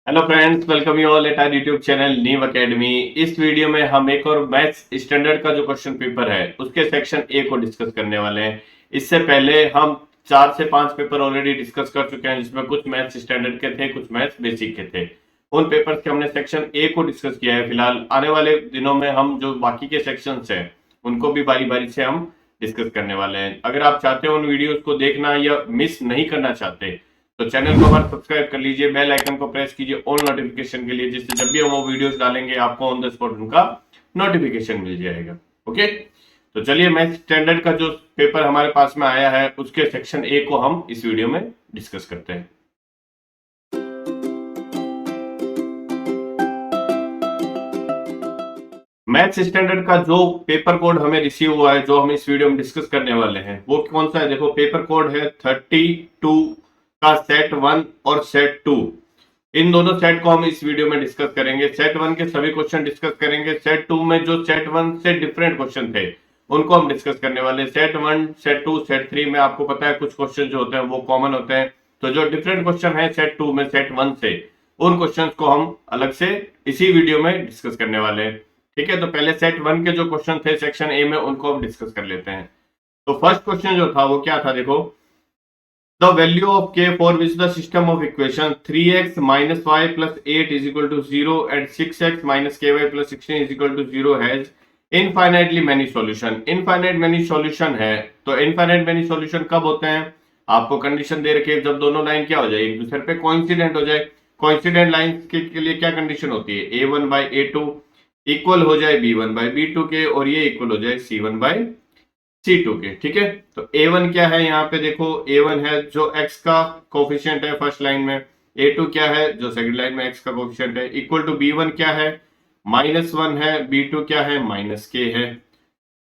Hello friends, welcome you all at our YouTube channel Neev Academy. इस video में हम एक और मैथ्स स्टैंडर्ड का जो क्वेश्चन पेपर है उसके सेक्शन ए को डिस्कस करने वाले हैं। इससे पहले हम 4 से 5 पेपर ऑलरेडी डिस्कस कर चुके हैं, जिसमें कुछ मैथ्स स्टैंडर्ड के थे, कुछ मैथ्स बेसिक के थे। उन पेपर्स के हमने सेक्शन ए को डिस्कस किया है। फिलहाल आने वाले दिनों में हम जो बाकी के सेक्शंस हैं उनको भी बारी बारी से हम डिस्कस करने वाले हैं। अगर आप चाहते हो उन वीडियोस को देखना या मिस नहीं करना चाहते तो चैनल को हमारा सब्सक्राइब कर लीजिए, बेल आइकन को प्रेस कीजिए ऑल नोटिफिकेशन के लिए, जिससे जब भी हम वो वीडियोस डालेंगे आपको ऑन द स्पॉट उनका नोटिफिकेशन मिल जाएगा। ओके, तो चलिए मैथ स्टैंडर्ड का जो पेपर हमारे पास में आया है उसके सेक्शन ए को हम इस वीडियो में डिस्कस करते हैं। मैथ्स स्टैंडर्ड का जो पेपर कोड हमें रिसीव हुआ है, जो हम इस वीडियो में डिस्कस करने वाले हैं, वो कौन सा है? देखो, पेपर कोड है 32 का सेट 1 और सेट 2। इन दोनों सेट को हम इस वीडियो में डिस्कस करेंगे। सेट 1 के सभी क्वेश्चन डिस्कस करेंगे। सेट 2 में जो सेट 1 से डिफरेंट क्वेश्चन थे उनको हम डिस्कस करने वाले। सेट 1, सेट 2, सेट 3 में आपको पता है कुछ क्वेश्चन जो होते हैं वो कॉमन होते हैं। तो जो डिफरेंट क्वेश्चन है सेट 2 में सेट 1 से, उन क्वेश्चंस को हम अलग से इसी वीडियो में डिस्कस करने वाले हैं। ठीक है, तो पहले सेट 1 के जो क्वेश्चन थे सेक्शन ए में उनको हम डिस्कस कर लेते हैं। तो फर्स्ट क्वेश्चन जो था वो क्या था? देखो, the value of k for which the system of equation 3x minus y plus 8 is equal to 0 and 6x minus ky plus 16 is equal to 0 has infinitely many solution। infinite many solution है, तो infinite many solution कब होते हैं? आपको condition दे रखी है जब दोनों लाइन क्या हो जाए, एक दूसरे पे कोइंसिडेंट हो जाए। कोइंसिडेंट लाइन के लिए क्या कंडीशन होती है? a1 by a2 इक्वल हो जाए b1 by b2 के, और ये इक्वल हो जाए c1 by c2 के। ठीक है, तो a1 क्या है? यहाँ पे देखो, a1 है जो x का कोफिशिएंट है फर्स्ट लाइन में, a2 क्या है जो सेकंड लाइन में x का कोफिशिएंट है, इक्वल टू b1 क्या है? -1 है, b2 क्या है? -k है,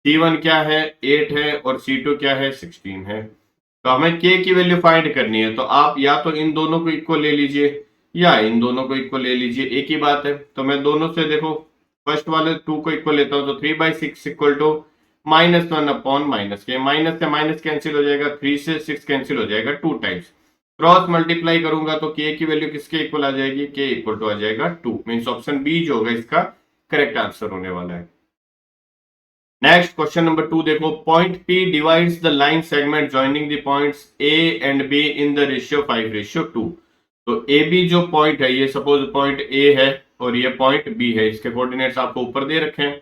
c1 क्या है? 8 है, और c2 क्या है? 16 है। तो हमें k की वैल्यू फाइंड करनी है, तो आप या तो इन दोनों को इक्वल ले लीजिए या इन दोनों को इक्वल ले लीजिए, एक ही बात है। तो मैं दोनों से देखो फर्स्ट वाले 2 को इक्वल लेता हूं, तो 3/6 equal to -1 upon -k। Minus से माइनस कैंसिल हो जाएगा, 3 से 6 कैंसिल हो जाएगा 2 टाइम्स। क्रॉस मल्टीप्लाई करूंगा तो k की वैल्यू किसके इक्वल आ जाएगी? k इक्वल टू आ जाएगा 2। मींस ऑप्शन बी जो होगा इसका करेक्ट आंसर होने वाला है। नेक्स्ट क्वेश्चन नंबर 2 देखो, point P divides the line segment joining the points A and B in the ratio 5:2। तो AB जो पॉइंट है, ये सपोज पॉइंट A है और ये पॉइंट B है, इसके कोऑर्डिनेट्स आपको ऊपर दे रखे हैं।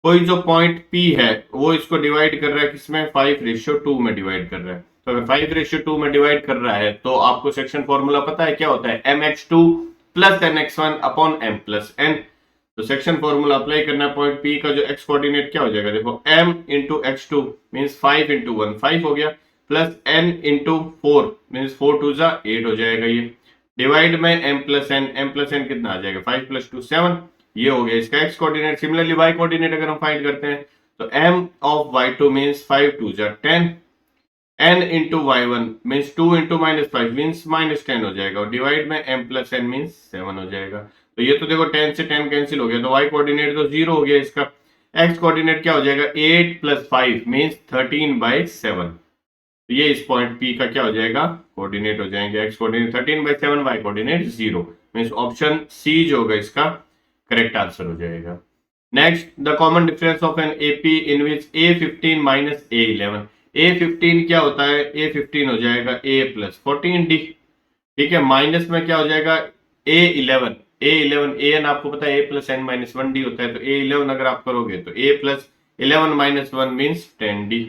कोई जो पॉइंट P है वो इसको डिवाइड कर रहा है किसमें? 5:2 में डिवाइड कर रहा है। तो अगर 5:2 में डिवाइड कर रहा है तो आपको सेक्शन फॉर्मूला पता है क्या होता है? mx2 plus nx1 upon m plus n। तो सेक्शन फॉर्मूला अप्लाई करना है। पॉइंट P का जो x कोऑर्डिनेट क्या हो जाएगा? देखो, m into x2 means 5 into 1 5 हो गया, प्लस n इंटू 4 मीन्स 4 2 8 हो जाएगा ये, डिवाइड में m प्लस n कितना आ जाएगा? 5 प्लस 2 7। ये हो गया इसका x coordinate. Similarly y coordinate अगर हम फाइंड करते हैं तो m of y2 means 5 2 10, n into y1 means 2 into -5 means -10 हो जाएगा, और डिवाइड में m प्लस n मींस 7 हो जाएगा। तो ये तो देखो 10 से 10 कैंसिल हो गया, तो y कोऑर्डिनेट तो 0 हो गया इसका। x कोऑर्डिनेट क्या हो जाएगा? 8 प्लस 5 मींस 13/7। तो ये इस पॉइंट P का क्या हो जाएगा? कोऑर्डिनेट हो जाएंगे। x coordinate 13/7, y coordinate 0 means option C जो होगा इसका करेक्ट आंसर हो जाएगा। Next, the common difference of an AP in which A15 minus A11। A15 क्या होता है? A15 हो जाएगा A प्लस 14D। ठीक है, माइनस में क्या हो जाएगा? A11 an आपको पता है A plus n minus 1D होता है, तो A11 अगर आप करोगे तो A plus 11 minus 1 means 10D।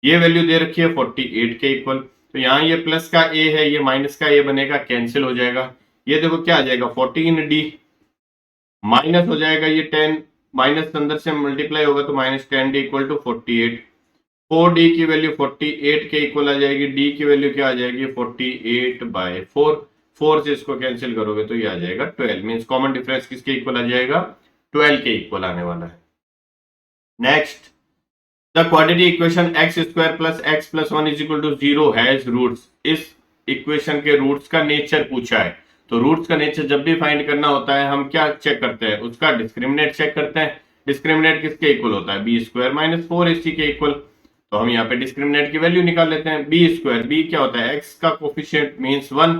ये वैल्यू दे रखी है 48 के इक्वल। तो यहाँ ये प्लस का A है, ये माइनस का A बनेगा, कैंसिल हो जाएगा। ये देखो क्या आ जाएगा? 14D माइनस हो जाएगा ये 10, माइनस अंदर से मल्टीप्लाई होगा तो -10D इक्वल टू 48। 4D की वैल्यू 48 के इक्वल आ जाएगी, D की वैल्यू क्या आ जाएगी? 48/4। 4 से इसको कैंसिल करोगे तो ये आ जाएगा 12। मींस कॉमन डिफरेंस किसके इक्वल आ जाएगा? 12 के इक्वल आने वाला है। Next, the quadratic equation x² plus x plus 1 is equal to 0 has roots. इस इक्वेशन के रूट्स का नेचर पूछा है। तो रूट्स का नेचर जब भी फाइंड करना होता है हम क्या चेक करते हैं? उसका डिस्क्रिमिनेट चेक करते हैं। डिस्क्रिमिनेट किसके इक्वल होता है? b² माइनस 4ac के इक्वल। तो हम यहाँ पे डिस्क्रिमिनेट की वैल्यू निकाल लेते हैं। b², b क्या होता है? x का कोफिशिएंट मींस 1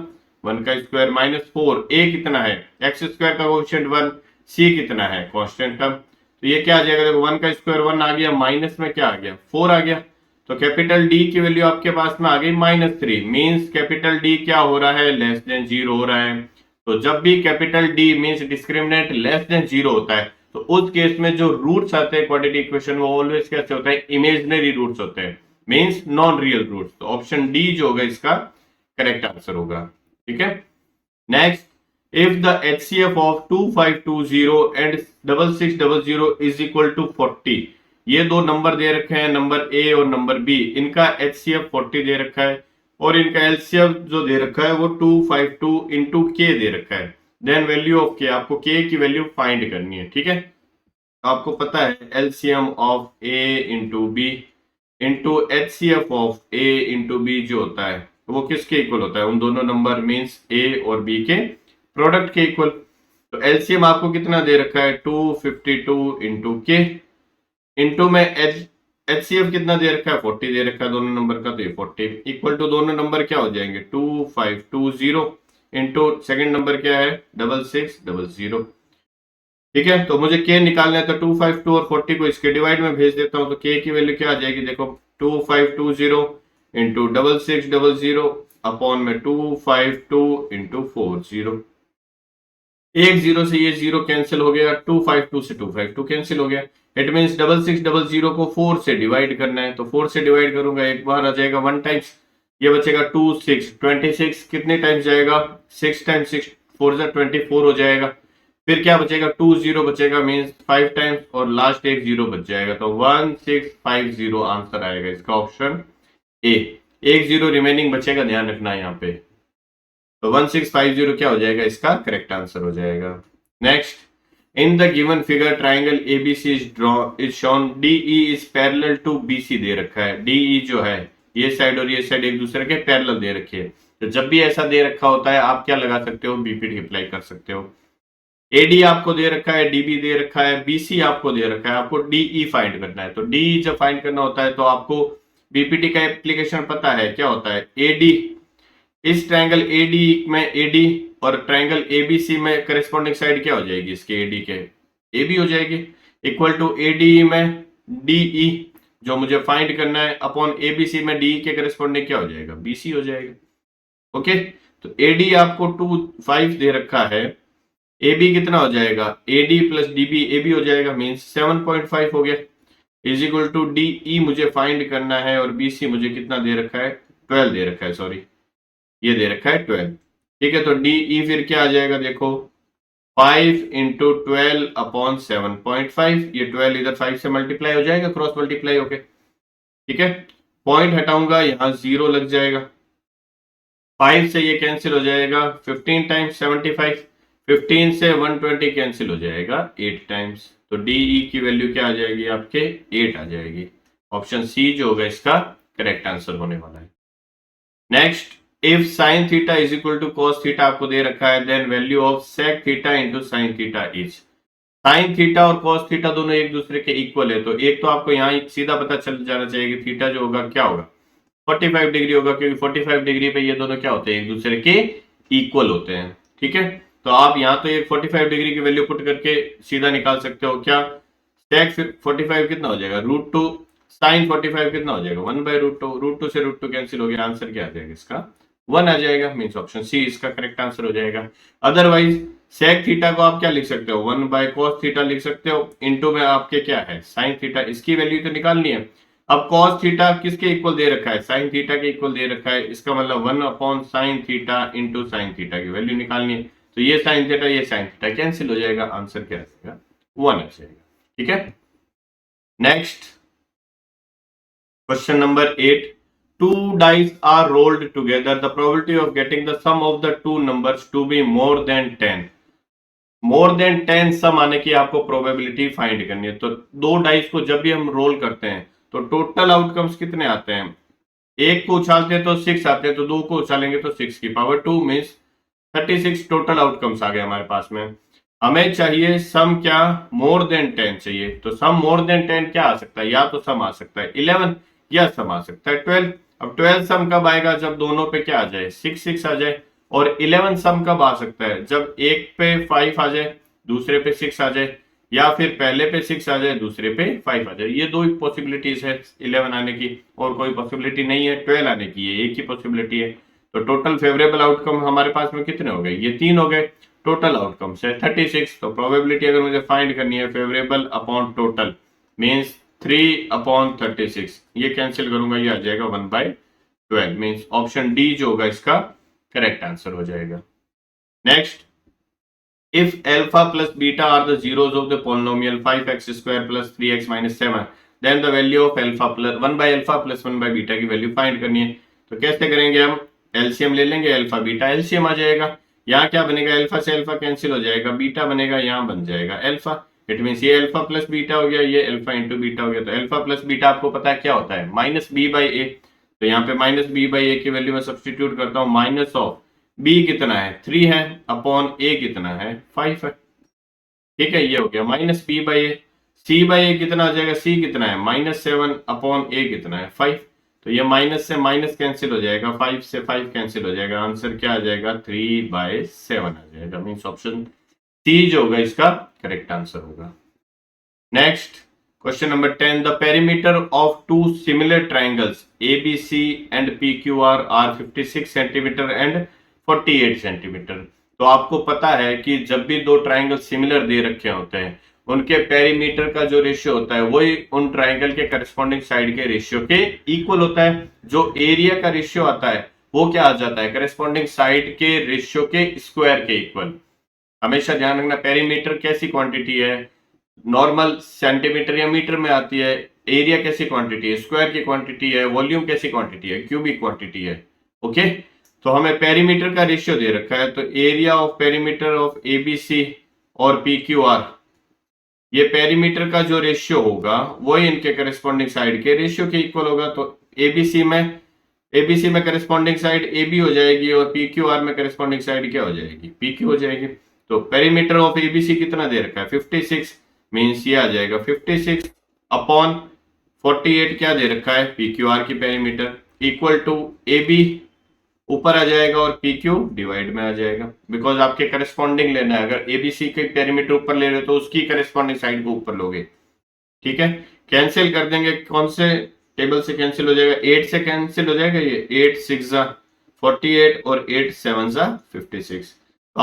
1 का स्क्वायर -4, a कितना है, x स्क्वायर का कोएफिशिएंट 1, c कितना है, कांस्टेंट टर्म। तो ये क्या आ जाएगा, देखो 1 का स्क्वायर 1 आ गया, माइनस में क्या आ गया 4 आ गया, तो कैपिटल डी की वैल्यू आपके पास में आ गई -3, मींस कैपिटल डी क्या हो रहा है, लेस देन 0 हो रहा है। तो जब भी capital D means discriminant less than 0 होता है तो उस केस में जो रूट्स आते हैं क्वाड्रेटिक इक्वेशन वो ऑलवेज कैसे होता है, इमेजिनरी रूट्स होते हैं, मींस नॉन रियल रूट्स। तो ऑप्शन डी जो होगा इसका करेक्ट आंसर होगा। ठीक है, next, if the HCF of 2520 and 6600 is equal to 40, ये दो नंबर दे रखे हैं, नंबर ए और नंबर बी, इनका HCF 40 दे रखा है और इनका LCM जो दे रखा है वो 252 इंटू के दे रखा है। देन वैल्यू ऑफ के, आपको के की वैल्यू फाइंड करनी है। ठीक है, आपको पता है LCM of a into b into HCF of a into b जो होता है वो किसके इक्वल होता है, उन दोनों नंबर मींस ए और बी के प्रोडक्ट के इक्वल। तो एलसीएम आपको कितना दे रखा है 252 इंटू के इंटू में एचसीएफ कितना दे रखा है 40 दे रखा है दोनों नंबर का, तो ये 40 इक्वल टू दोनों नंबर क्या हो जाएंगे 2520 इंटू सेकेंड नंबर क्या है 6600। ठीक है, तो मुझे के निकालना है तो 252 और 40 को इसके डिवाइड में भेज देता हूं, तो के की वैल्यू क्या आ जाएगी, देखो 2520 इंटू 6600 अपॉन में 252 इंटू 40, एक जीरो से ये जीरो कैंसिल हो गया, 252 से 252 कैंसिल हो गया। इट मींस 6600 को 4 से डिवाइड करना है, तो 4 से डिवाइड करूंगा एक बार आ जाएगा 1 टाइम्स, ये बचेगा 2 6 26 कितने टाइम्स जाएगा 6 टाइम्स 6 4 जा 24 हो जाएगा। फिर क्या बचेगा 2 0 बचेगा मींस 5 टाइम्स और लास्ट एक जीरो बच जाएगा, तो 1650 आंसर आएगा इसका ऑप्शन ए। एक जीरो रिमेनिंग बचेगा, ध्यान रखना है यहाँ पे, तो 1650 क्या हो जाएगा इसका करेक्ट आंसर हो जाएगा। Next, in the given figure triangle ABC is shown DE is parallel to BC दे रखा है, डीई जो है ये साइड और ये साइड एक दूसरे के पैरेलल दे रखी है, तो जब भी ऐसा दे रखा होता है आप क्या लगा सकते हो, बीपीटी अप्लाई कर सकते हो। एडी आपको दे रखा है, डीबी दे रखा है, बीसी आपको दे रखा है, आपको डीई फाइंड करना है, तो डीई जब फाइंड करना होता है तो आपको बीपीटी का एप्लीकेशन पता है क्या होता है, एडी इस ट्रायंगल एडी में एडी और ट्रायंगल एबीसी में करेस्पॉन्डिंग साइड क्या हो जाएगी इसके एडी के एबी हो जाएगी, इक्वल टू एडी में डीई जो मुझे फाइंड करना है अपॉन एबीसी में डीई के करेस्पॉन्डिंग क्या हो जाएगा बीसी हो जाएगा। ओके, तो एडी आपको 25 दे रखा है, एबी कितना हो जाएगा एडी प्लस डीबी एबी हो जाएगा मींस 7.5 हो गया, इज इक्वल टू डीई मुझे फाइंड करना है और बीसी मुझे कितना दे रखा है 12 दे रखा है, सॉरी ये दे रखा है 12। ठीक है, तो डीई फिर क्या आ जाएगा देखो 5 इंटू 12 अपॉन 7.5, ये 12 इधर 5 से मल्टीप्लाई हो जाएगा, क्रॉस मल्टीप्लाई होके। ठीक है, पॉइंट हटाऊंगा यहाँ 0 लग जाएगा, 5 से ये कैंसिल हो जाएगा 15 टाइम्स 75, 15 से 120 कैंसिल हो जाएगा 8 टाइम्स, तो डीई की वैल्यू क्या आ जाएगी आपके 8 आ जाएगी। ऑप्शन सी जो होगा इसका करेक्ट आंसर होने वाला है। Next, if sine theta is equal to cos theta आपको दे रखा है, then value of sec theta into sine theta is. Sine theta और कॉस थीटा दोनों एक दूसरे के इक्वल है, तो एक तो आपको यहाँ सीधा पता चल जाना चाहिए कि थीटा जो होगा क्या होगा 45 डिग्री होगा, क्योंकि 45 डिग्री पे ये दोनों क्या होते हैं एक दूसरे के इक्वल होते हैं। ठीक है, तो आप यहाँ तो एक 45 डिग्री की वैल्यू पुट करके सीधा निकाल सकते हो, क्या सेक 45 कितना हो जाएगा √2, साइन 45 कितना हो जाएगा 1/√2, √2 से √2 कैंसिल हो गया, आंसर क्या आ जाएगा इसका 1 आ जाएगा, मींस ऑप्शन सी इसका करेक्ट आंसर हो जाएगा। अदरवाइज सेक थीटा को आप क्या लिख सकते हो 1/cos थीटा लिख सकते हो, इनटू में आपके क्या है साइन थीटा, इसकी वैल्यू तो निकालनी है। अब cos थीटा किसके इक्वल दे रखा है साइन थीटा के इक्वल दे रखा है, इसका मतलब 1/sin theta into sine theta की वैल्यू निकालनी है, तो ये साइन थीटा ये साइन थीटा कैंसिल हो जाएगा, आंसर क्या आ जाएगा 1 आ जाएगा। ठीक है, next question number 8, two dice are rolled together, the probability of getting the sum of the two numbers to be more than 10, more than 10 सम आने की आपको प्रोबेबिलिटी फाइंड करनी है। तो दो डाइस को जब भी हम रोल करते हैं तो टोटल आउटकम्स कितने आते हैं, एक को उछालते हैं तो 6 आते हैं, तो दो को उछालेंगे तो 6 की पावर 2 मींस 36 टोटल आउटकम्स आ गए हमारे पास में। हमें चाहिए सम क्या मोर देन 10 चाहिए, तो सम मोर देन 10 क्या आ सकता है, या तो सम आ सकता है 11 या सम आ सकता है 12। अब 12 सम कब आएगा जब दोनों पे क्या आ जाए 6 6 आ जाए, और 11 सम कब आ सकता है? जब एक पे 5 आ जाए, दूसरे पे 6 आ जाए, या फिर पहले पे 6 आ जाए, दूसरे पे 5 आ जाए। ये दो ही पॉसिबिलिटीज है 11 आने की, और कोई पॉसिबिलिटी नहीं है 12 आने की, ये एक ही पॉसिबिलिटी है। तो टोटल फेवरेबल आउटकम हमारे पास में कितने हो गए? ये 3 हो गए। टोटल आउटकम है 36। तो प्रोबेबिलिटी अगर मुझे फाइंड करनी है फेवरेबल अपॉन टोटल मीन्स 3/36, ये कैंसिल करूंगा, ये आ जाएगा 1/12 मीन्स ऑप्शन डी जो होगा इसका करेक्ट आंसर हो जाएगा। Next, if alpha plus beta are the zeros of the polynomial 5x square plus 3x minus 7, then the value of alpha plus 1 by alpha plus 1 by beta की value find करनी है। तो कैसे करेंगे? हम LCM ले लेंगे, अल्फा बीटा एलसीएम आ जाएगा। यहाँ क्या बनेगा? अल्फा से अल्फा कैंसिल हो जाएगा, बीटा बनेगा, यहाँ बन जाएगा अल्फा। इट मीन ये अल्फा प्लस बीटा हो गया, ये अल्फा इंटू बीटा हो गया। तो अल्फा प्लस बीटा आपको पता है क्या होता है? माइनस बी बाई ए। तो यहाँ पे माइनस बी बाई ए की वैल्यू में सब्सटीट्यूट करता हूँ, माइनस ऑफ बी कितना है 3 है, अपॉन ए कितना है 5 है। ठीक है, ये हो गया minus B by A. C by A कितना आ जाएगा? सी कितना है -7 अपॉन ए कितना है 5। तो ये माइनस से माइनस कैंसिल हो जाएगा, 5 से 5 कैंसिल हो जाएगा, आंसर क्या आ जाएगा 3/7 आ जाएगा। मीन्स ऑप्शन सी जो होगा इसका करेक्ट आंसर होगा। Next question number 10, the perimeter of two similar triangles ABC and PQR are 56 centimetre and 48 centimetre. तो आपको पता है कि जब भी दो ट्राइंगल सिमिलर दे रखे होते हैं, उनके पेरीमीटर का जो रेशियो होता है वही उन ट्राइंगल के करस्पॉन्डिंग साइड के रेशियो के इक्वल होता है। जो एरिया का रेशियो आता है वो क्या आ जाता है? करस्पॉन्डिंग साइड के रेशियो के स्क्वायर के इक्वल। हमेशा ध्यान रखना, पेरीमीटर कैसी क्वांटिटी है? नॉर्मल सेंटीमीटर या मीटर में आती है। एरिया कैसी क्वांटिटी है? स्क्वायर की क्वांटिटी है। वॉल्यूम कैसी क्वांटिटी है? क्यूबिक क्वांटिटी है। ओके, तो हमें पेरीमीटर का रेशियो दे रखा है, तो area of perimeter of ABC और PQR, ये पेरीमीटर का जो रेशियो होगा वही इनके करस्पॉन्डिंग साइड के रेशियो के इक्वल होगा। तो ABC में करस्पॉन्डिंग साइड AB हो जाएगी, और PQR में करस्पॉन्डिंग साइड क्या हो जाएगी? PQ हो जाएगी। तो पेरीमीटर ऑफ ABC कितना दे रखा है? 56 मीन्स ये आ जाएगा 56 अपॉन 48 क्या दे रखा है? PQR की पेरीमीटर इक्वल टू AB ऊपर आ जाएगा और PQ डिवाइड में आ जाएगा, बिकॉज आपके करस्पॉन्डिंग लेना है। अगर ABC के पेरीमीटर ऊपर ले रहे हो तो उसकी करस्पॉन्डिंग साइड को ऊपर लोगे। ठीक है, कैंसिल कर देंगे, कौन से टेबल से कैंसिल हो जाएगा? 8 से कैंसिल हो जाएगा, ये 8 6 48 और 8 7 56। तो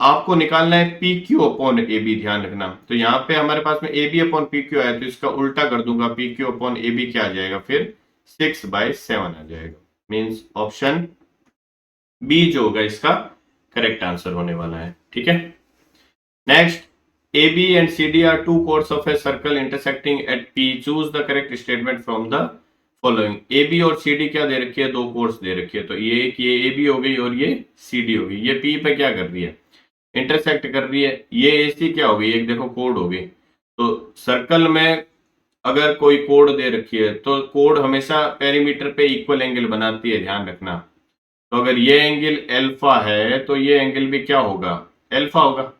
आपको निकालना है PQ अपॉन AB, ध्यान रखना। तो यहाँ पे हमारे पास में AB अपॉन PQ आया, तो इसका उल्टा कर दूंगा, PQ अपॉन AB क्या आ जाएगा? फिर 6/7 आ जाएगा। मीन्स ऑप्शन बी जो होगा इसका करेक्ट आंसर होने वाला है। ठीक है, next, AB and CD are two chords of a circle intersecting at P, choose the correct statement from the following. AB और CD क्या दे रखी है? दो कोर्स दे रखी है। तो ये AB हो गई और ये CD हो गई। ये P पे क्या कर रही है? इंटरसेक्ट कर रही है। ये AC क्या हो गई? एक देखो कोड हो गई। तो सर्कल में अगर कोई कोड दे रखी है तो कोड हमेशा पेरीमीटर पे इक्वल एंगल बनाती है, ध्यान रखना। तो अगर ये एंगल अल्फा है तो ये एंगल भी क्या होगा? अल्फा होगा,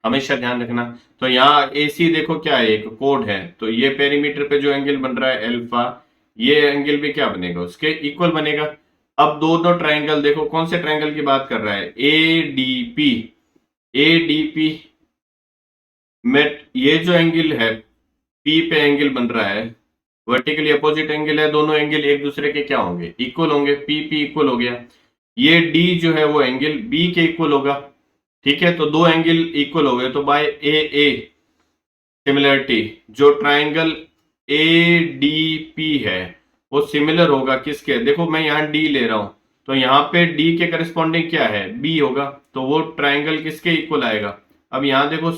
हमेशा ध्यान रखना। तो यहाँ AC देखो क्या है? एक कोड है। तो ये पेरीमीटर पे जो एंगल बन रहा है अल्फा, ये एंगल भी क्या बनेगा? उसके इक्वल बनेगा। अब दोनों ट्राइंगल देखो, कौन से ट्राइंगल की बात कर रहा है? ADP में ये जो एंगल है P पे एंगल बन रहा है, वर्टिकली अपोजिट एंगल है। दोनों एंगल एक दूसरे के क्या होंगे? इक्वल होंगे। P इक्वल हो गया। ये D जो है वो एंगल B के इक्वल होगा। ठीक है, तो दो एंगल इक्वल हो गए। तो बाय AA सिमिलरिटी, जो ट्राइंगल ADP है वो सिमिलर होगा किसके? देखो मैं यहाँ D ले रहा हूं, तो यहाँ पे D के करस्पॉन्डिंग क्या है? B होगा। तो वो ट्राइंगल किसके इक्वल आएगा? अब यहाँ देखो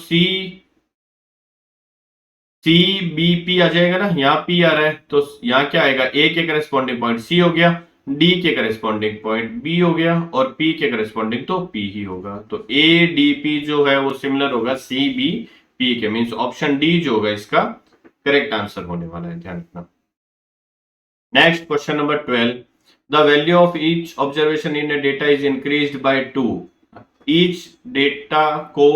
CBP आ जाएगा ना, यहाँ P आ रहा है, तो यहाँ क्या आएगा? A के करस्पॉन्डिंग पॉइंट C हो गया, D के करस्पॉन्डिंग पॉइंट B हो गया, और P के करस्पॉन्डिंग तो P ही होगा। तो ADP जो है वो सिमिलर होगा CBP के। मींस ऑप्शन डी जो होगा इसका करेक्ट आंसर होने वाला है, ध्यान रखना। Next question number 12, the value of each observation in A data is increased by 2। Each data को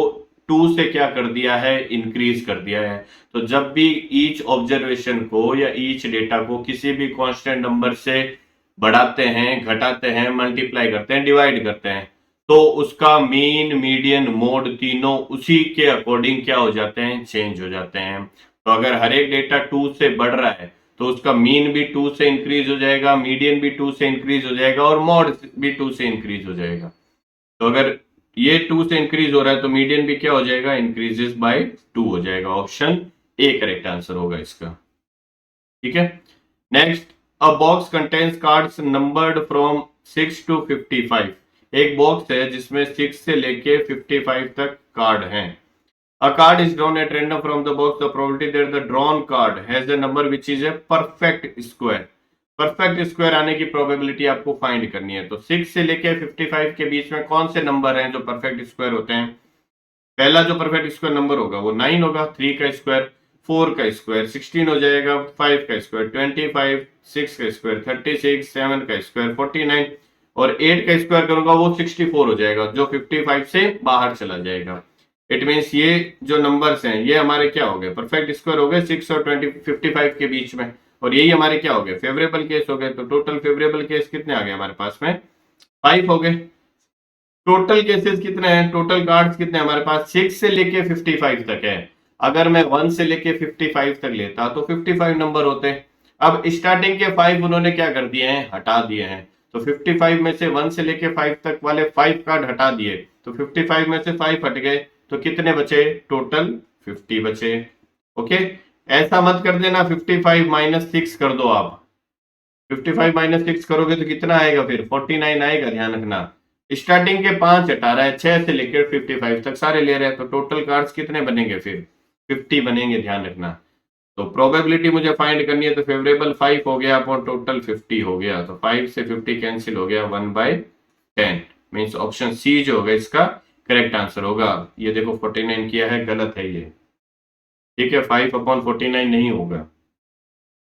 2 से क्या कर दिया है? इंक्रीज कर दिया है। तो जब भी ईच ऑब्जर्वेशन को या ईच डेटा को किसी भी कांस्टेंट नंबर से बढ़ाते हैं, घटाते हैं, मल्टीप्लाई करते हैं, डिवाइड करते हैं, तो उसका मीन, मीडियन, मोड तीनों उसी के अकॉर्डिंग क्या हो जाते हैं, चेंज हो जाते हैं। तो अगर हर एक डेटा 2 से बढ़ रहा है तो उसका मीन भी 2 से इंक्रीज हो जाएगा, मीडियन भी 2 से इंक्रीज हो जाएगा और मॉड भी 2 से इंक्रीज हो जाएगा। तो अगर ये 2 से इंक्रीज हो रहा है तो मीडियन भी क्या हो जाएगा, इंक्रीजेस बाय 2 हो जाएगा। ऑप्शन ए करेक्ट आंसर होगा इसका। ठीक है। Next, a box contains cards numbered from 6 to 55। एक बॉक्स है जिसमें 6 से लेके 55 तक कार्ड हैं। A card is drawn at random from the box. The probability that the drawn card has a number which is a perfect square. Perfect square आने की probability आपको फाइंड करनी है। तो 6 से लेके 55 के बीच में कौन से नंबर हैं जो परफेक्ट स्क्वायर होते हैं। पहला जो परफेक्ट स्क्वायर नंबर होगा वो 9 होगा, 3 का स्क्वायर 4 का स्क्वायर 16 हो जाएगा, 5 का स्क्वायर 25, 6 का स्क्वायर 36, 7 का स्क्वायर 49 और 8 का स्क्वायर करूंगा वो 64 हो जाएगा, जो 55 से बाहर चला जाएगा। इट मीन्स ये जो नंबर्स हैं ये हमारे क्या हो गए, परफेक्ट स्क्वायर हो गए 6 और 55 के बीच में, और यही हमारे क्या हो गए, फेवरेबल केस हो गए। तो टोटल फेवरेबल केस कितने आ गए हमारे पास में, 5 हो गए। टोटल केसेस कितने हैं, टोटल कार्ड्स कितने हैं हमारे पास, 6 से लेके 55 तक है। अगर मैं 1 से लेके 55 तक लेता तो 55 नंबर होते। अब स्टार्टिंग के 5 उन्होंने क्या कर दिए हैं, हटा दिए हैं। तो 55 में से 1 से लेके 5 तक वाले 5 कार्ड हटा दिए, तो 55 में से 5 हट गए, तो कितने बचे, टोटल 50 बचे। ओके, ऐसा मत कर देना 55 माइनस 6 कर दो आप। 55 माइनस 6 करोगे तो कितना आएगा, फिर 49 आएगा। ध्यान रखना, स्टार्टिंग के 5 हटा रहा है, 6 से लेकर 55 तक सारे ले रहे हैं, तो टोटल कार्ड्स कितने बनेंगे, फिर 50 बनेंगे। ध्यान रखना। तो प्रोबेबिलिटी मुझे फाइंड करनी है, तो फेवरेबल 5 हो गया और टोटल 50 हो गया, तो 5 से 50 कैंसिल हो गया, 1/10 मीन्स ऑप्शन सी जो होगा इसका करेक्ट आंसर होगा। ये देखो 49 किया है, गलत है ये। ठीक है, 5/49 नहीं होगा।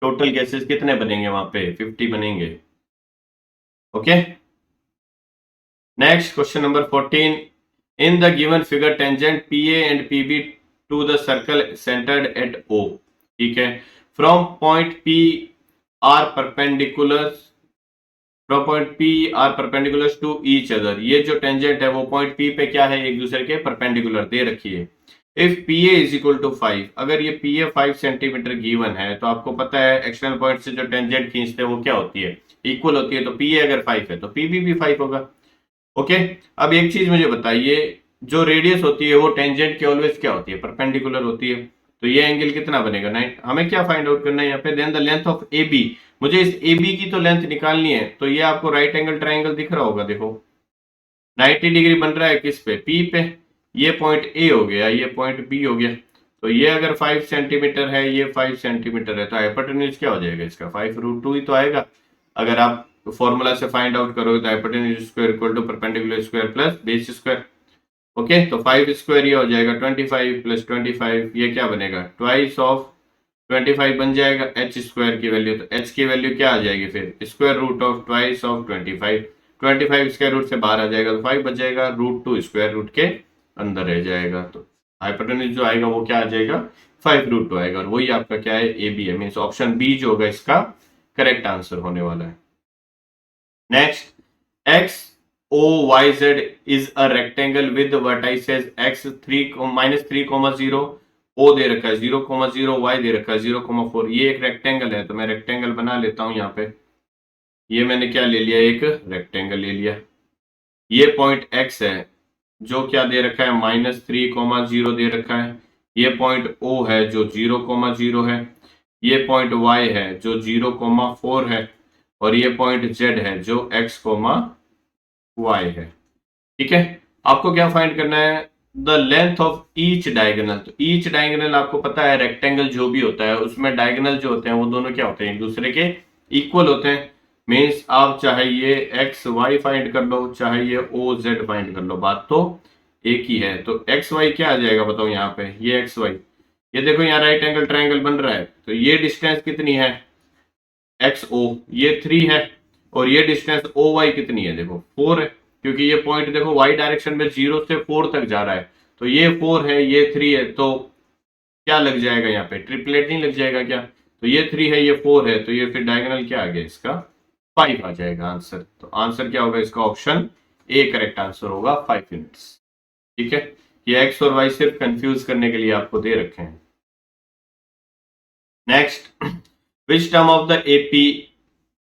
टोटल केसेस कितने बनेंगे वहां पे, 50 बनेंगे। Okay. Next question number 14, in the given figure tangent PA and PB to the circle centred at O। ठीक है, from point P are perpendicular, from point P are perpendicular to each other. ये जो tangent है वो point P पे क्या है, एक दूसरे के परपेंडिकुलर दे रखी है। If PA is equal to 5, अगर ये PA 5 सेंटीमीटर गिवन है तो आपको पता है एक्सटर्नल पॉइंट से जो टेंजेंट खींचते हैं वो क्या होती है, इक्वल होती है। तो PA अगर 5 है तो PB भी 5 होगा। ओके। अब एक चीज मुझे बताइए, जो रेडियस होती है वो टेंजेंट की ऑलवेज क्या होती है, परपेंडिकुलर होती है। तो ये एंगल कितना बनेगा, 9। हमें क्या फाइंड आउट करना है यहाँ पे, then the length of AB। मुझे इस AB की तो लेंथ निकालनी है। तो ये आपको राइट एंगल ट्राइंगल दिख रहा होगा, देखो 90 डिग्री बन रहा है किस पे, P पे। ये पॉइंट A हो गया, ये पॉइंट B हो गया। तो ये अगर 5 सेंटीमीटर है, ये 5 सेंटीमीटर है, तो हाइपोटेन्यूज क्या हो जाएगा इसका, 5√2 ही तो आएगा। अगर आप फॉर्मूला से फाइंड आउट करोगे तो hypotenuse square equal to perpendicular square plus base square. Okay, तो 5 स्क्वायर ये हो जाएगा 25 प्लस 25, ये क्या बनेगा, ट्वाइस ऑफ 25 बन जाएगा h स्क्वायर की वैल्यू। तो h की वैल्यू क्या आ जाएगी, फिर square root of twice of 25। 25 square root से बाहर आ जाएगा तो 5 बच जाएगा, √2 स्क्वायर रूट के अंदर रह जाएगा। तो हाइपोटेन्यूज जो आएगा वो क्या आ जाएगा, 5√2 आएगा, और वही आपका क्या है, AB है। मीन्स ऑप्शन बी जो होगा इसका करेक्ट आंसर होने वाला है। Next, XOYZ is a rectangle with vertices x3 -3,0, O दे रखा है 0,0, Y दे रखा है 0,4। ये एक रेक्टेंगल है, तो मैं रेक्टेंगल बना लेता हूं यहाँ पे। ये मैंने क्या ले लिया, एक रेक्टेंगल ले लिया। ये पॉइंट X है जो क्या दे रखा है, -3,0 दे रखा है। ये पॉइंट O है जो 0,0 है। ये पॉइंट Y है जो 0,4 है, और ये पॉइंट Z है जो x, y है। ठीक है, आपको क्या फाइंड करना है, the length of each diagonal. तो ईच डायगोनल आपको पता है रेक्टेंगल जो भी होता है उसमें डायगोनल जो होते हैं वो दोनों क्या होते हैं, एक दूसरे के इक्वल होते हैं। मीन्स आप चाहे ये एक्स वाई फाइंड कर लो, चाहे ये ओ जेड फाइंड कर लो, बात तो एक ही है। तो एक्स वाई क्या आ जाएगा बताओ यहाँ पे, ये एक्स वाई, ये देखो यहाँ राइट एंगल ट्राइंगल बन रहा है, तो ये डिस्टेंस कितनी है, एक्स ओ, ये 3 है, और ये डिस्टेंस ओ वाई कितनी है, देखो 4 है, क्योंकि ये पॉइंट देखो वाई डायरेक्शन में 0 से 4 तक जा रहा है। तो ये 4 है, ये 3 है, तो क्या लग जाएगा यहाँ पे, ट्रिपलेट नहीं लग जाएगा क्या। तो ये 3 है, ये 4 है, तो ये फिर डायगोनल क्या आ गया इसका, 5 आ जाएगा आंसर। तो आंसर क्या होगा इसका, ऑप्शन ए करेक्ट आंसर होगा 5 यूनिट्स। ठीक है, ये एक्स और वाई सिर्फ कंफ्यूज करने के लिए आपको दे रखे हैं। Next, which term of the AP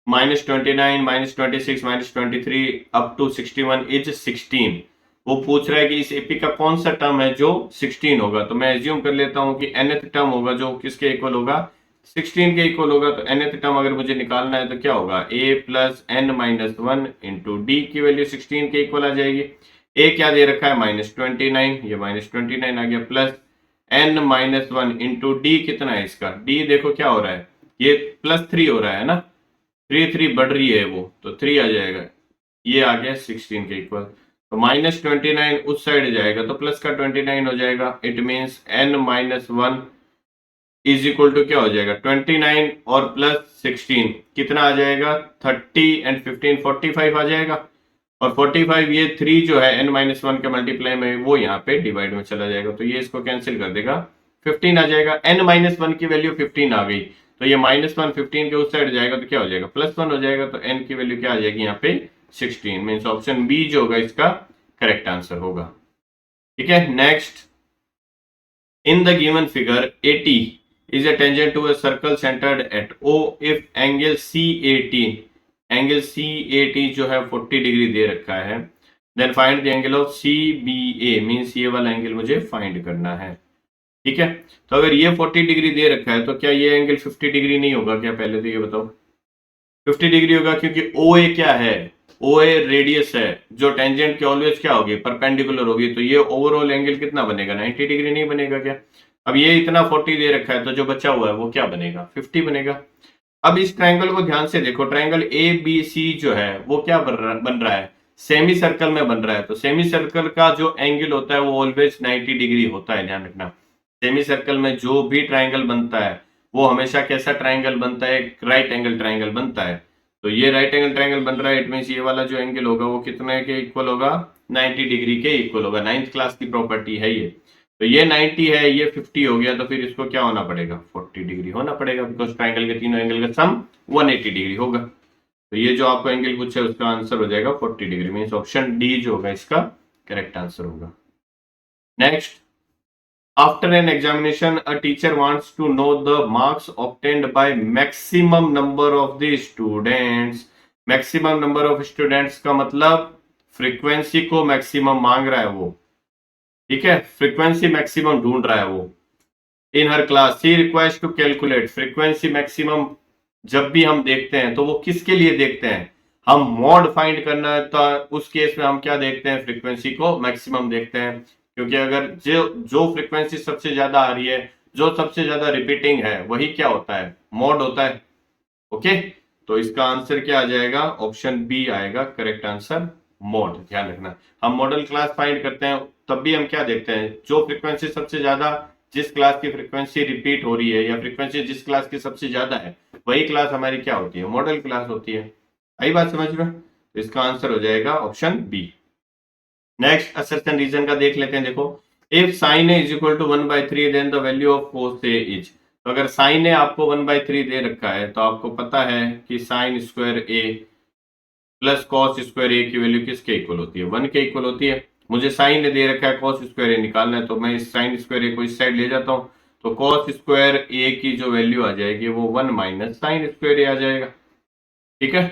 -29, -26, -23 up to 61 is 16। वो पूछ रहा है कि इस एपी का कौन सा टर्म है जो 16 होगा। तो मैं एज्यूम कर लेता हूं कि nth टर्म होगा जो किसके इक्वल होगा, 16 के इक्वल होगा। तो nth टर्म अगर मुझे निकालना है तो क्या होगा, a plus n-1 into D की वैल्यू 16 के इक्वल आ जाएगी। a क्या दे रखा है, -29, ये -29 आ गया, प्लस n-1 इंटू डी कितना है इसका, d देखो क्या हो रहा है, ये +3 हो रहा है ना, 3 बढ़ रही है वो, तो 3 आ जाएगा, ये आ गया 16 के इक्वल। तो -29 उस साइड जाएगा तो प्लस का 29 हो जाएगा। It means n-1 is equal to क्या हो जाएगा, 29 और प्लस 16 कितना आ जाएगा, 30 एंड 15 45 आ जाएगा। और 45 ये 3 जो है n-1 के मल्टीप्लाई में वो यहाँ पे डिवाइड में चला जाएगा, तो ये इसको कैंसिल कर देगा, 15 आ जाएगा। n-1 की वैल्यू 15 आ गई, तो ये -1 15 के उस साइड जाएगा तो क्या हो जाएगा, +1 हो जाएगा। तो n की वैल्यू क्या आ जाएगी यहाँ पे 16, मीन्स ऑप्शन बी जो होगा इसका करेक्ट आंसर होगा। ठीक है, next, in the given figure 80 is a tangent to a circle centered at O if angle CAT जो है 40 डिग्री दे रखा है, then find the angle of CBA, means ये वाला एंगल मुझे फाइंड करना है। ठीक है, तो अगर ये 40 डिग्री दे रखा है तो क्या ये एंगल 50 डिग्री नहीं होगा क्या, पहले तो ये बताओ। 50 डिग्री होगा क्योंकि OA क्या है, OA रेडियस है जो टेंजेंट की ऑलवेज क्या होगी, परपेंडिकुलर होगी। तो ये ओवरऑल एंगल कितना बनेगा, 90 डिग्री नहीं बनेगा क्या। अब ये इतना 40 दे रखा है तो जो बचा हुआ है वो क्या बनेगा, 50 बनेगा। अब इस ट्रायंगल को ध्यान से देखो, ट्रायंगल ABC जो है वो क्या बन रहा है, सेमी सर्कल में बन रहा है। तो सेमी सर्कल का जो एंगल होता है वो ऑलवेज 90 डिग्री होता है, ध्यान रखना। सेमी सर्कल में जो भी ट्रायंगल बनता है वो हमेशा कैसा ट्रायंगल बनता है, एक राइट एंगल ट्रायंगल बनता है। तो ये राइट एंगल ट्रायंगल बन रहा है, इट मींस ये वाला जो एंगल होगा वो कितने के इक्वल होगा, 90 डिग्री के इक्वल होगा। 9th क्लास की प्रॉपर्टी है ये। तो ये 90 है, ये 50 हो गया, तो फिर इसको क्या होना पड़ेगा, 40 डिग्री होना पड़ेगा, बिकॉज ट्रायंगल के तीनों एंगल का सम 180 डिग्री होगा। तो ये जो आपको एंगल पूछा है उसका आंसर हो जाएगा 40 डिग्री, मीन्स ऑप्शन डी जो होगा इसका करेक्ट आंसर होगा। Next, after an examination a teacher wants to know the marks obtained by maximum number of the students। maximum number of students का मतलब फ्रीक्वेंसी को मैक्सिमम मांग रहा है वो। ठीक है, फ्रीक्वेंसी मैक्सिमम ढूंढ रहा है वो। In her class she request to calculate frequency maximum. जब भी हम देखते हैं तो वो किसके लिए देखते हैं, हम मॉड फाइंड करना है तो उस केस में हम क्या देखते हैं, फ्रीक्वेंसी को मैक्सिमम देखते हैं। क्योंकि अगर जो फ्रीक्वेंसी सबसे ज्यादा आ रही है, जो सबसे ज्यादा रिपीटिंग है, वही क्या होता है, मॉड होता है। ओके, तो इसका आंसर क्या आ जाएगा, ऑप्शन बी आएगा करेक्ट आंसर, मॉड। ध्यान रखना, हम मॉडल क्लास फाइंड करते हैं तब भी हम क्या देखते हैं, जो फ्रीक्वेंसी सबसे ज्यादा, जिस क्लास की फ्रीक्वेंसी रिपीट हो रही है या फ्रीक्वेंसी जिस क्लास की सबसे ज्यादा है, वही क्लास हमारी क्या होती है, मॉडल क्लास होती है। आई बात समझ में, तो इसका आंसर हो जाएगा option B. Next, assertion reason का देख लेते हैं। देखो, if sine A is equal to 1/3 then the value of cos A is. तो अगर साइन ए आपको 1/3 दे रखा है तो आपको पता है कि साइन स्क्वायर ए प्लस कॉस स्क्वायर ए की वैल्यू किसके इक्वल होती है, 1 के इक्वल होती है। मुझे साइन ए दे रखा है, कॉस स्क्वायर ए निकालना है, तो मैं इस साइन स्क्वायर ए को इस साइड ले जाता हूँ, तो कॉस स्क्वायर ए की जो वैल्यू आ जाएगी वो 1 माइनस साइन स्क्वायर ए आ जाएगा। ठीक है,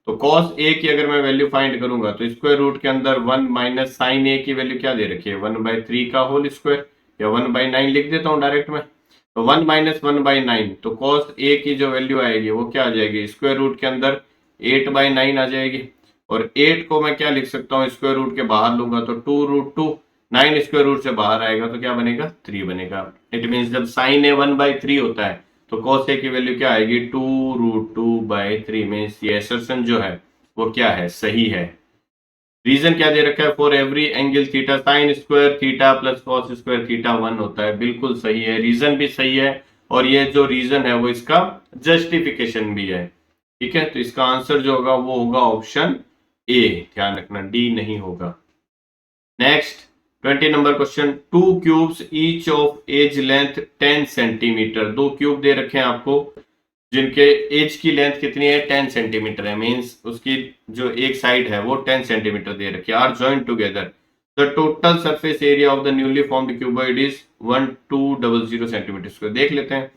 तो कॉस ए की अगर मैं वैल्यू फाइंड करूंगा तो स्क्वायर रूट के अंदर 1 माइनस साइन ए की वैल्यू क्या दे रखी है, 1/3 का होल स्क्वायर, या 1/9 लिख देता हूं डायरेक्ट में। तो 1 माइनस 1/9, तो कॉस ए की जो वैल्यू आएगी वो क्या आ जाएगी, स्क्वायर रूट के अंदर 8/9 आ जाएगी। और 8 को मैं क्या लिख सकता हूँ, स्क्वायर रूट के बाहर लूंगा तो 2√2, 9 स्क्वायर रूट से बाहर आएगा तो क्या बनेगा, 3 बनेगा। इट मीन्स जब साइन ए 1/3 होता है तो cos a की वैल्यू क्या आएगी, 2√2/3। मीन्स ये असर्शन जो है वो क्या है, सही है। रीजन क्या दे रखा है, for every angle theta sine square theta plus cos square theta 1 होता है, बिल्कुल सही है, रीजन भी सही है, और ये जो रीजन है वो इसका जस्टिफिकेशन भी है। ठीक है, तो इसका आंसर जो होगा वो होगा ऑप्शन ए, ध्यान रखना डी नहीं होगा। Next, 20 number question, 2 cubes each of edge length 10 centimetre. 2 cube दे रखे हैं आपको, जिनके एज की लेंथ कितनी है 10 सेंटीमीटर है, मीन्स उसकी जो एक साइड है वो 10 सेंटीमीटर दे रखी है, are joint together the total surface area of the newly formed cuboid is 1200 centimetre square. देख लेते हैं,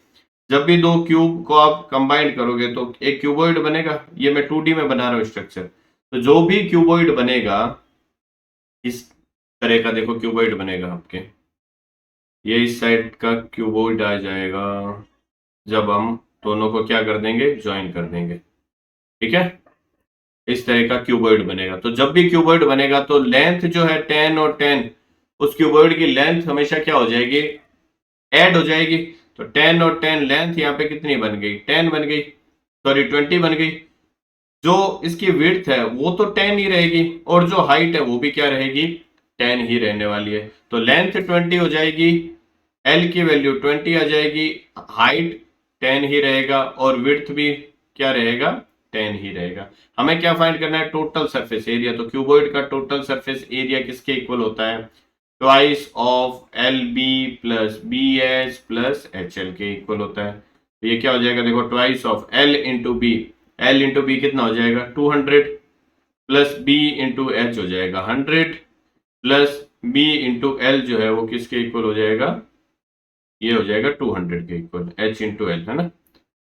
जब भी दो क्यूब को आप कंबाइन करोगे तो एक क्यूबॉइड बनेगा। ये मैं 2D में बना रहा हूँ स्ट्रक्चर, तो जो भी क्यूबॉइड बनेगा इस तरह का, देखो क्यूबॉइड बनेगा आपके, ये इस साइड का क्यूबॉइड आ जाएगा जब हम दोनों को क्या कर देंगे, ज्वाइन कर देंगे। ठीक है, इस तरह का क्यूबॉइड बनेगा। तो जब भी क्यूबॉइड बनेगा तो लेंथ जो है 10 और 10, उस क्यूबॉइड की लेंथ हमेशा क्या हो जाएगी, ऐड हो जाएगी। तो 10 और 10 लेंथ यहाँ पे कितनी बन गई, 10 बन गई, सॉरी 20 बन गई। जो इसकी विड्थ है वो तो 10 ही रहेगी, और जो हाइट है वो भी क्या रहेगी, 10 ही रहने वाली है। तो लेंथ 20 हो जाएगी, एल की वैल्यू 20 आ जाएगी, हाइट 10 ही रहेगा, और विड्थ भी क्या रहेगा, 10 ही रहेगा। हमें क्या फाइंड करना है, टोटल सरफेस एरिया। तो क्यूबॉइड का टोटल सरफेस एरिया किसके इक्वल होता है, twice of l b plus b h plus h l के इक्वल होता है। तो ये क्या हो जाएगा, देखो twice of l into b, l into b कितना हो जाएगा 200, प्लस बी इंटू एच हो जाएगा 100, प्लस बी इंटू एल जो है वो किसके इक्वल हो जाएगा, ये हो जाएगा 200 के इक्वल, एच इंटू एल है ना,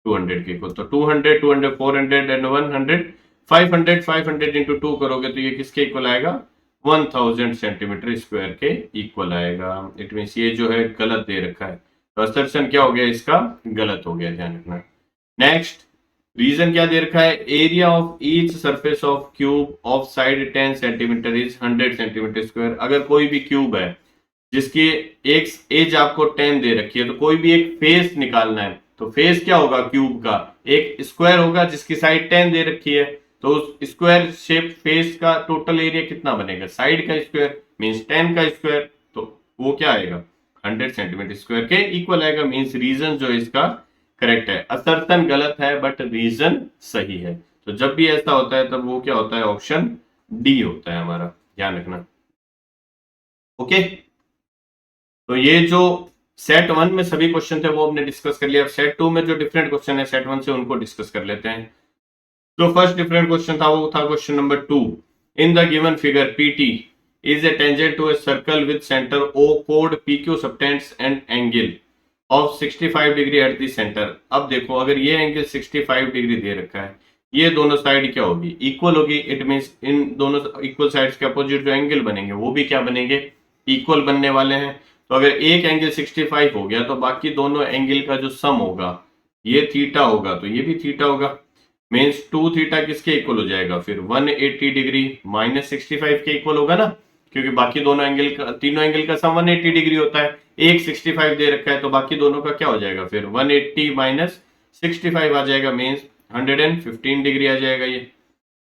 200 के इक्वल। तो 200 200 400 एंड 100 500, 500 इंटू 2 करोगे तो ये किसके इक्वल आएगा, 1000 सेंटीमीटर स्क्वायर के इक्वल आएगा। इट मीन्स ये जो है गलत दे रखा है, तो असर्शन क्या हो गया इसका, गलत हो गया, ध्यान रखना। नेक्स्ट रीजन क्या दे रखा है, area of each surface of cube of side 10 centimetre is 100 centimetre square. अगर कोई भी क्यूब है जिसकी एक एज आपको 10 दे रखी है, तो कोई भी एक फेस निकालना है, तो फेस क्या होगा क्यूब का, एक स्क्वायर होगा जिसकी साइड 10 दे रखी है। तो उस स्क्वायर शेप फेस का टोटल एरिया कितना बनेगा, साइड का स्क्वायर मीन्स 10 का स्क्वायर, तो वो क्या आएगा 100 सेंटीमीटर स्क्वायर के इक्वल आएगा। मीन्स रीजन जो इसका करेक्ट है, असर्तन गलत है बट रीजन सही है। तो जब भी ऐसा होता है तब वो क्या होता है, ऑप्शन डी होता है हमारा, ध्यान रखना। ओके, तो ये जो सेट 1 में सभी क्वेश्चन थे वो हमने डिस्कस कर लिया। अब सेट 2 में जो डिफरेंट क्वेश्चन है सेट 1 से, उनको डिस्कस कर लेते हैं। तो फर्स्ट डिफरेंट क्वेश्चन था वो था question number 2, in the given figure PT is a tangent to a circle with centre O कोड PQ subtends and angle of 65 degree at the centre. अब देखो, अगर ये एंगल 65 डिग्री दे रखा है, ये दोनों साइड क्या होगी, इक्वल होगी। इट मीन्स इन दोनों इक्वल साइड्स के अपोजिट जो एंगल बनेंगे वो भी क्या बनेंगे, इक्वल बनने वाले हैं। तो अगर एक एंगल 65 हो गया तो बाकी दोनों एंगल का जो सम होगा ये थीटा होगा, तो ये भी थीटा होगा। मीन्स 2 थीटा किसके इक्वल हो जाएगा, फिर 180 डिग्री माइनस 65 के इक्वल होगा ना, क्योंकि बाकी दोनों एंगल का, तीनों एंगल का सम 180 डिग्री होता है। एक 65 दे रखा है तो बाकी दोनों का क्या हो जाएगा, फिर 180 माइनस 65 आ जाएगा, मीन्स 115 डिग्री आ जाएगा। ये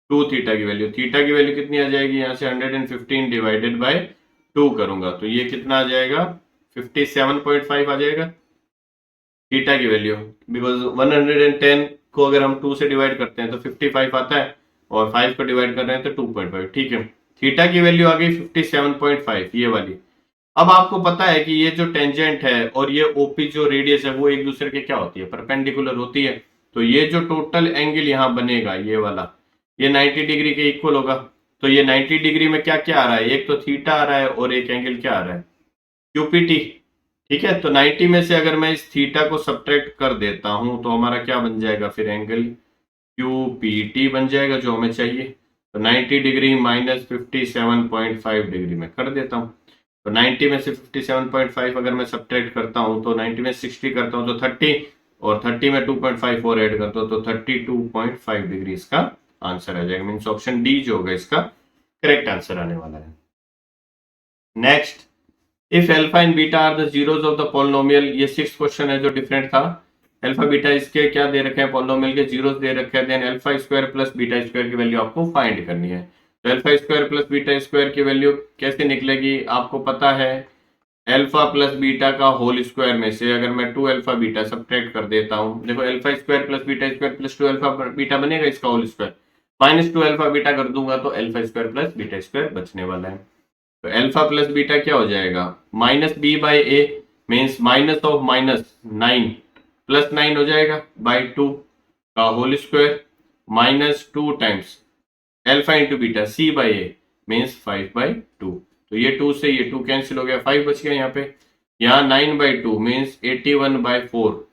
2 थीटा की वैल्यू, थीटा की वैल्यू कितनी आ जाएगी, यहाँ से 115 डिवाइडेड बाय 2 करूंगा तो ये कितना आ जाएगा, 57.5 आ जाएगा थीटा की वैल्यू। बिकॉज 110 को अगर हम 2 से डिवाइड करते हैं तो 55 आता है, और 5 को डिवाइड कर रहे हैं तो 2.5। ठीक है, थीटा की वैल्यू आ गई 57.5 ये वाली। अब आपको पता है कि ये जो टेंजेंट है और ये ओपी जो रेडियस है वो एक दूसरे के क्या होती है, परपेंडिकुलर होती है। तो ये जो टोटल एंगल यहाँ बनेगा ये वाला, ये 90 डिग्री के इक्वल होगा। तो ये 90 डिग्री में क्या क्या आ रहा है, एक तो थीटा आ रहा है और एक एंगल क्या आ रहा है, क्यूपीटी। ठीक है, तो 90 में से अगर मैं इस थीटा को सब्ट्रैक्ट कर देता हूं तो हमारा क्या बन जाएगा, फिर एंगल क्यूपीटी बन जाएगा जो हमें चाहिए। तो 90 डिग्री माइनस 57.5 डिग्री में कर देता हूं। तो 90 में से 57.5 अगर मैं सब्ट्रैक्ट करता हूं तो 90 में 60 करता हूं तो 30, और 30 में 2.5 और ऐड करता हूं तो 32.5 डिग्री इसका आंसर आ जाएगा। मीन्स ऑप्शन डी जो होगा इसका करेक्ट आंसर आने वाला है। Next, if alpha and beta are the zeros of the polynomial, ये 6th क्वेश्चन है जो डिफरेंट था। अल्फा बीटा इसके क्या दे रखे हैं, पॉलिनोमियल के जीरोस दे रखे हैं। Then alpha square plus beta square की वैल्यू आपको फाइंड करनी है। तो alpha square plus beta square की वैल्यू कैसे निकलेगी, आपको पता है अल्फा प्लस बीटा का होल स्क्वायर में से अगर मैं 2 अल्फा बीटा सब्ट्रैक्ट कर देता हूं, देखो alpha square plus beta square plus 2 alpha beta बनेगा, इसका whole square minus 2 alpha beta कर दूंगा तो alpha square plus beta square बचने वाला है। तो अल्फा प्लस बीटा क्या हो जाएगा, minus B by a, means minus of minus 9 plus 9 हो जाएगा बाई 2 का whole square minus 2 times alpha into beta c by a means 5/2। तो ये 2 से ये 2 कैंसिल हो गया, 5 बच गया यहाँ पे। यहाँ 9/2 मीन्स 81/4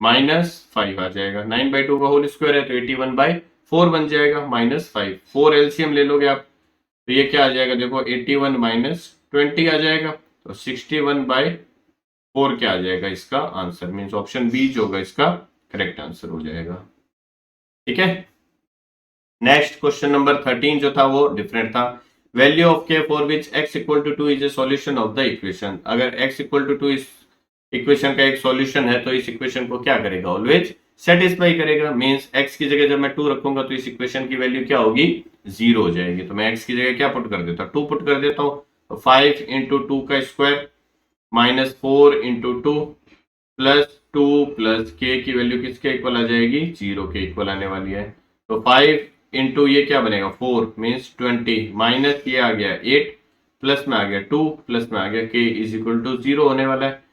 माइनस 5 आ जाएगा। 9/2 का होल स्क्वायर है तो 81/4 बन जाएगा माइनस 5। 4 एलसीएम ले लोगे आप तो ये क्या आ जाएगा, देखो 81 माइनस 20 आ जाएगा, तो 61/4 क्या आ जाएगा इसका आंसर, मीन्स ऑप्शन बी जो होगा इसका करेक्ट आंसर हो जाएगा। ठीक है, नेक्स्ट क्वेश्चन नंबर 13 जो था वो डिफरेंट था। Value of k for which x equal to 2 is a solution of the equation. अगर x इक्वल टू 2 इस इक्वेशन का एक सॉल्यूशन है तो इस इक्वेशन को क्या करेगा, ऑलवेज सेटिस्फाई करेगा। मींस x की जगह जब मैं 2 रखूंगा तो इस इक्वेशन की वैल्यू क्या होगी, 0 हो जाएगी। तो मैं x की जगह क्या पुट कर देता हूँ, 2 पुट कर देता हूँ। तो 5 इंटू 2 का square minus 4 into 2 plus 2 plus k की वैल्यू किसके इक्वल आ जाएगी, 0 के इक्वल आने वाली है। तो 5 इंटू ये क्या बनेगा 4 मीन्स 20 माइनस ये आ गया 8 प्लस में आ गया 2 प्लस में आ गया k इज इक्वल टू 0 होने वाला है।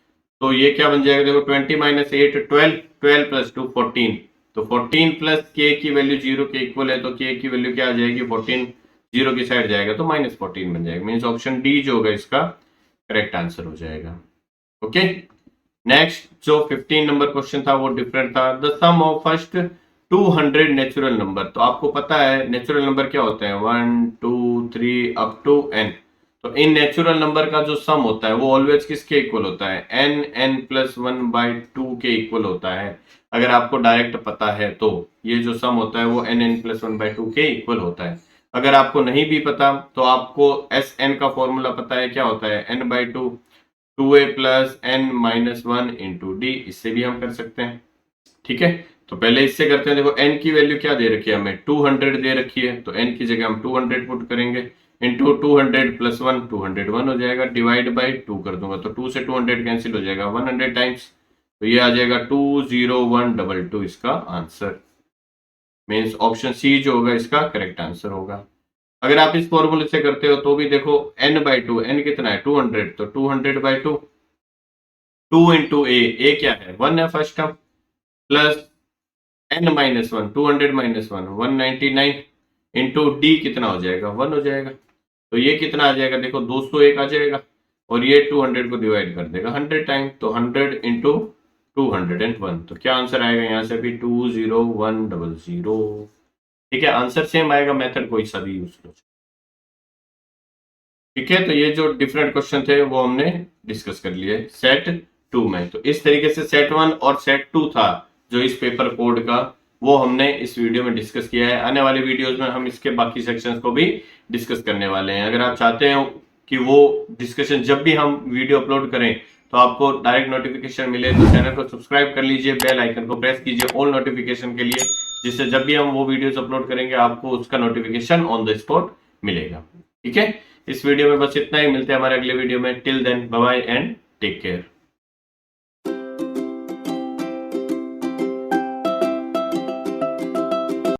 तो ये क्या बन जाएगा, देखो 20 माइनस 8 12, 12 प्लस 2 14। तो 14 प्लस k की वैल्यू 0 के इक्वल है तो k की वैल्यू क्या आ जाएगी, 14 0 की साइड जाएगा तो माइनस 14 बन जाएगा। मीन्स ऑप्शन डी जो होगा इसका करेक्ट आंसर हो जाएगा। ओके, नेक्स्ट जो 15 नंबर क्वेश्चन था वो डिफरेंट था। The sum of first 200 natural number. तो आपको पता है नेचुरल नंबर क्या होते हैं, 1 2 3 अप टू n। तो इन नेचुरल नंबर का जो सम होता है वो ऑलवेज किसके इक्वल होता है, n प्लस 1/2 के इक्वल होता है। अगर आपको डायरेक्ट पता है तो ये जो सम होता है वो n प्लस 1/2 के इक्वल होता है। अगर आपको नहीं भी पता तो आपको Sn का फॉर्मूला पता है, क्या होता है n/2 2a plus n minus 1 into D. इससे भी हम कर सकते हैं। ठीक है, तो पहले इससे करते हैं। देखो n की वैल्यू क्या दे रखी है हमें, 200 दे रखी है, तो n की जगह हम 200 पुट करेंगे इंटू 200 प्लस 1 201 हो जाएगा, डिवाइड बाई 2 कर दूंगा तो 2 से 200 कैंसिल हो जाएगा 100 टाइम्स। तो ये आ जाएगा 20122 इसका आंसर। मीन्स ऑप्शन सी जो होगा इसका करेक्ट आंसर होगा। अगर आप इस फॉर्मूले से करते हो तो भी देखो n/2, n कितना है 200, तो 200/2 2 इंटू ए क्या है 1 है first term, plus n minus 1 200 minus 1 199 into D कितना हो जाएगा 1 हो जाएगा। तो ये कितना आ जाएगा, देखो 201 आ जाएगा और ये 200 को डिवाइड कर देगा 100 टाइम, तो 100 इंटू 201। तो क्या आंसर आएगा यहाँ से भी 20100। ठीक है, आंसर सेम आएगा, मेथड कोई सा भी यूज करो। ठीक है, तो ये जो डिफरेंट क्वेश्चन थे वो हमने डिस्कस कर लिए सेट 2 में। तो इस तरीके से सेट 1 और सेट 2 था जो इस पेपर कोड का, वो हमने इस वीडियो में डिस्कस किया है। आने वाले वीडियोस में हम इसके बाकी सेक्शंस को भी डिस्कस करने वाले हैं। अगर आप चाहते हैं कि वो डिस्कशन जब भी हम वीडियो अपलोड करें तो आपको डायरेक्ट नोटिफिकेशन मिले तो चैनल को सब्सक्राइब कर लीजिए, बेल आइकन को प्रेस कीजिए ऑल नोटिफिकेशन के लिए, जिससे जब भी हम वो वीडियोस अपलोड करेंगे आपको उसका नोटिफिकेशन ऑन द स्पॉट मिलेगा। ठीक है, इस वीडियो में बस इतना ही, मिलते हैं हमारे अगले वीडियो में। Till then bye bye and take care.